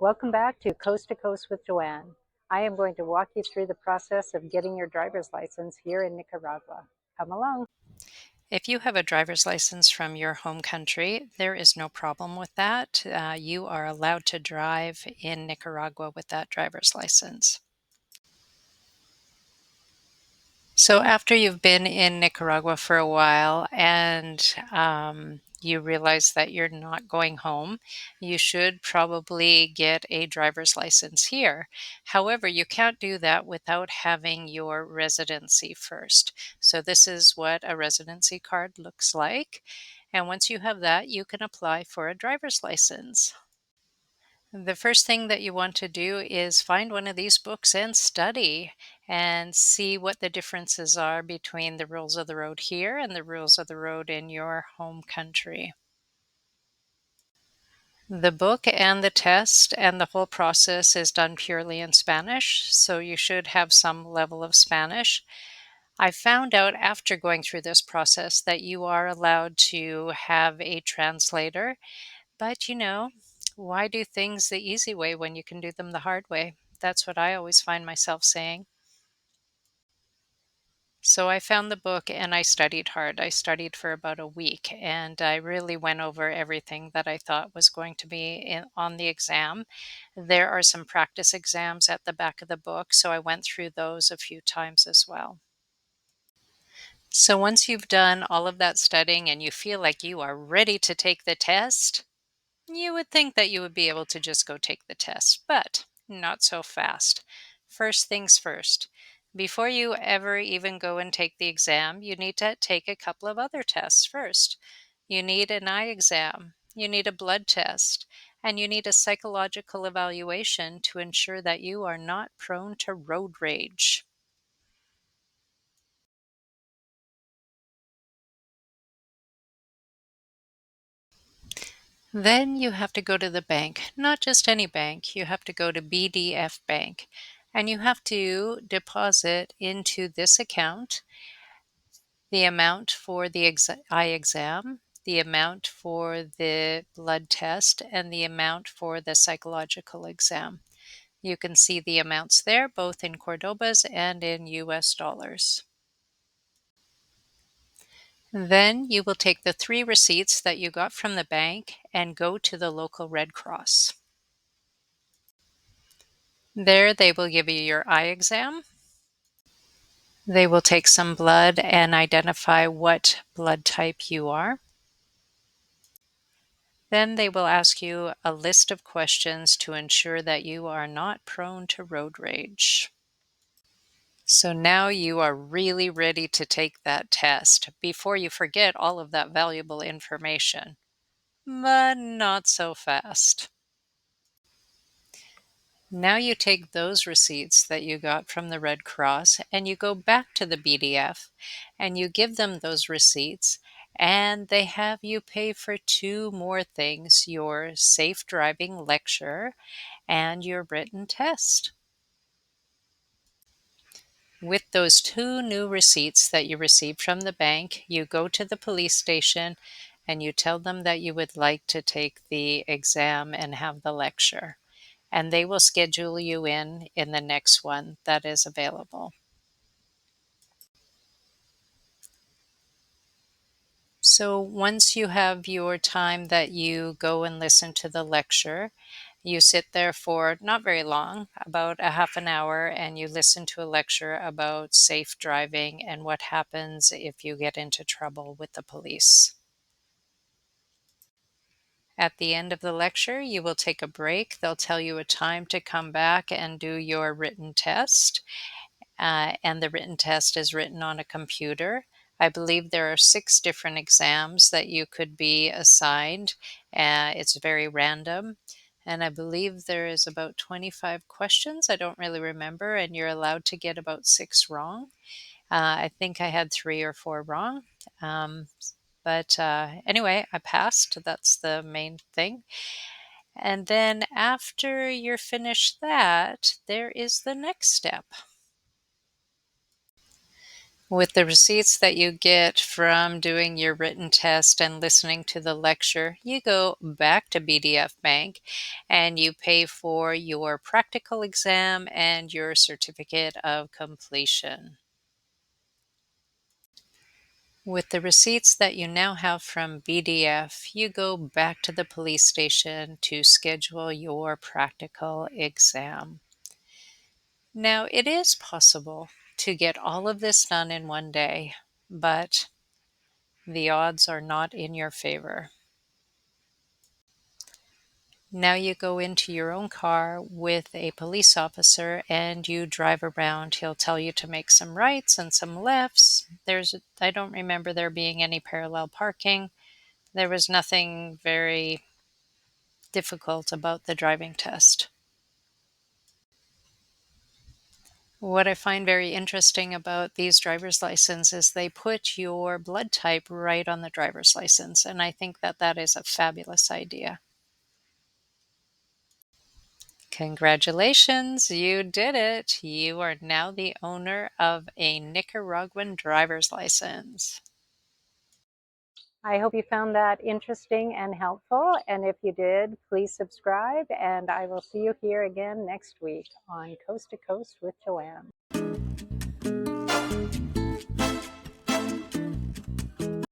Welcome back to Coast with Joanne. I am going to walk you through the process of getting your driver's license here in Nicaragua. Come along. If you have a driver's license from your home country, there is no problem with that. You are allowed to drive in Nicaragua with that driver's license. So after you've been in Nicaragua for a while and you realize that you're not going home, you should probably get a driver's license here. However, you can't do that without having your residency first. So this is what a residency card looks like. And once you have that, you can apply for a driver's license. The first thing that you want to do is find one of these books and study and see what the differences are between the rules of the road here and the rules of the road in your home country. The book and the test and the whole process is done purely in Spanish, so you should have some level of Spanish. I found out after going through this process that you are allowed to have a translator. But, why do things the easy way when you can do them the hard way? That's what I always find myself saying. So I found the book and I studied hard. I studied for about a week and I really went over everything that I thought was going to be on the exam. There are some practice exams at the back of the book, so I went through those a few times as well. So once you've done all of that studying and you feel like you are ready to take the test, you would think that you would be able to just go take the test, but not so fast. First things first. Before you ever even go and take the exam, you need to take a couple of other tests first. You need an eye exam, you need a blood test, and you need a psychological evaluation to ensure that you are not prone to road rage. Then you have to go to the bank, not just any bank. You have to go to BDF Bank and you have to deposit into this account the amount for the eye exam, the amount for the blood test, and the amount for the psychological exam. You can see the amounts there, both in Cordobas and in US dollars. Then you will take the 3 receipts that you got from the bank and go to the local Red Cross. There they will give you your eye exam. They will take some blood and identify what blood type you are. Then they will ask you a list of questions to ensure that you are not prone to road rage. So now you are really ready to take that test before you forget all of that valuable information. But not so fast. Now you take those receipts that you got from the Red Cross and you go back to the BDF and you give them those receipts and they have you pay for 2 more things, your safe driving lecture and your written test. With those 2 new receipts that you received from the bank, you go to the police station and you tell them that you would like to take the exam and have the lecture, and they will schedule you in the next one that is available. So once you have your time that you go and listen to the lecture, you sit there for not very long, about a half an hour, and you listen to a lecture about safe driving and what happens if you get into trouble with the police. At the end of the lecture, you will take a break. They'll tell you a time to come back and do your written test. And the written test is written on a computer. I believe there are 6 different exams that you could be assigned. It's very random. And I believe there is about 25 questions. I don't really remember. And you're allowed to get about 6 wrong. I think I had 3 or 4 wrong. Um, but anyway, I passed. That's the main thing. And then after you're finished that, there is the next step. With the receipts that you get from doing your written test and listening to the lecture, you go back to BDF Bank and you pay for your practical exam and your certificate of completion. With the receipts that you now have from BDF, you go back to the police station to schedule your practical exam. Now, it is possible to get all of this done in one day, but the odds are not in your favor. Now you go into your own car with a police officer and you drive around. He'll tell you to make some rights and some lefts. I don't remember there being any parallel parking. There was nothing very difficult about the driving test. What I find very interesting about these driver's licenses is they put your blood type right on the driver's license, and I think that that is a fabulous idea. Congratulations, you did it. You are now the owner of a Nicaraguan driver's license. I hope you found that interesting and helpful. And if you did, please subscribe. And I will see you here again next week on Coast to Coast with Joanne.